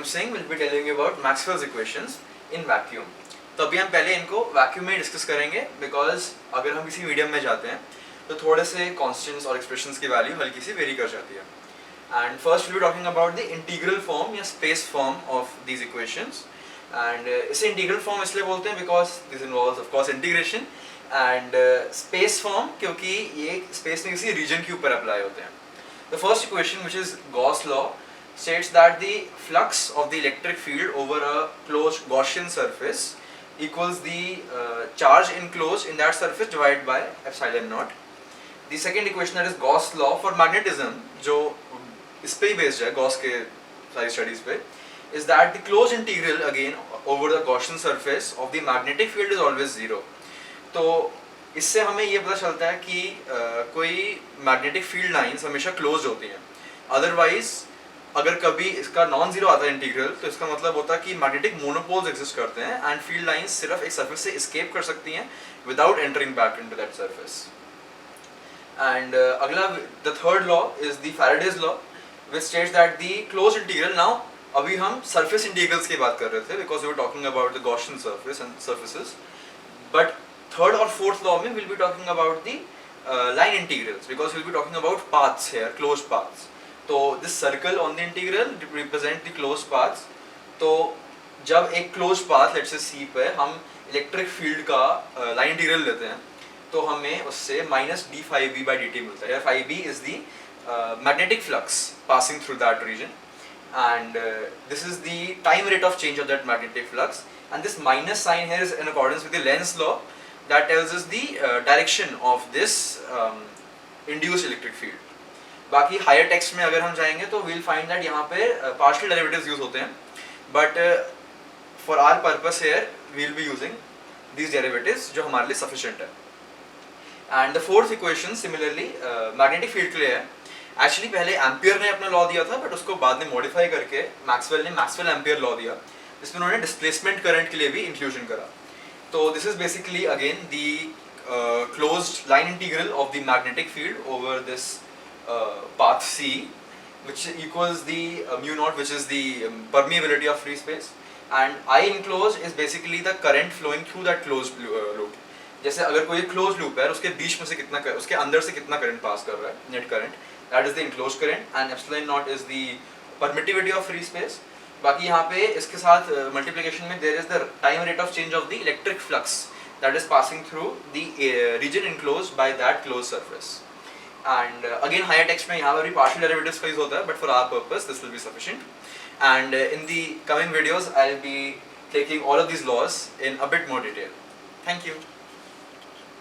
I'm Singh will be telling you about Maxwell's equations in vacuum. तो अभी हम पहले इनको वैक्यूम में डिस्कस करेंगे बिकॉज अगर हम किसी मीडियम में जाते हैं तो थोड़े से कॉन्स्टेंट्स और एक्सप्रेशंस की वैल्यू हल्की सी वेरी कर जाती है. And first will be talking about the integral form या space form of these equations. And इसे इंटीग्रल फॉर्म इसलिए बोलते हैं because this involves of course integration. And space form क्योंकि ये स्पेस में किसी रीजन के ऊपर अप्लाई होते हैं. The first equation, which is Gauss law, states that the flux of the electric field over a closed Gaussian surface equals the charge enclosed in that surface divided by epsilon naught. The second equation, that is Gauss law for magnetism, जो इस पे ही based है Gauss के सारी studies पे, is that the closed integral again over the Gaussian surface of the magnetic field is always zero. तो इससे हमें ये पता चलता है कि कोई मैग्नेटिक फील्ड लाइंस हमेशा क्लोज होती हैं. अदरवाइज अगर कभी इसका नॉन जीरो आता है इंटीग्रल तो इसका मतलब होता है कि मैग्नेटिक मोनोपोल्स एग्जिस्ट करते हैं एंड फील्ड लाइंस सिर्फ एक सरफेस से एस्केप कर सकती हैं without entering back into that surface. And अगला the third law is the Faraday's law which states that the close integral. Now अभी हम सरफेस इंटीग्रल्स की बात कर रहे थे because we were talking about the Gaussian surface and surfaces. But third or fourth law में we'll be talking about the line integrals because we'll be talking about paths here, closed paths. तो this circle on the integral represent the closed paths. तो जब एक closed path let's say C पे हम electric field का line integral लेते हैं तो हमें उससे minus d phi b by dt मिलता है. Phi b is the magnetic flux passing through that region and this is the time rate of change of that magnetic flux, and this minus sign here is in accordance with the Lenz's law that tells us the direction of this induced electric field. बाकी higher text में अगर हम जाएंगे तो we'll find that यहाँ पे partial derivatives use होते हैं, but for our purpose here we'll be using these derivatives जो हमारे लिए sufficient है. And the fourth equation similarly magnetic field के लिए है. Actually पहले एम्पियर ने अपना लॉ दिया था but उसको बाद में modify करके मैक्सवेल ने मैक्सवेल एम्पियर लॉ दिया जिसमें उन्होंने डिस्प्लेसमेंट करंट के लिए भी इंक्लूजन करा. So this is basically again the closed line integral of the magnetic field over this path C, which equals the mu naught, which is the permeability of free space, and I enclosed is basically the current flowing through that closed loop. जैसे अगर कोई closed loop है उसके बीच में से कितना उसके अंदर से कितना current pass कर रहा है, net current, that is the enclosed current, and epsilon naught is the permittivity of free space. बाकी यहाँ पे इसके साथ मल्टीप्लिकेशन में there is the time rate of change of the electric flux that is passing through the region enclosed by that closed surface. And again higher text में यहाँ पर भी partial derivatives का use होता है, but for our purpose this will be sufficient. And in the coming videos I'll be taking all of these laws in a bit more detail. Thank you.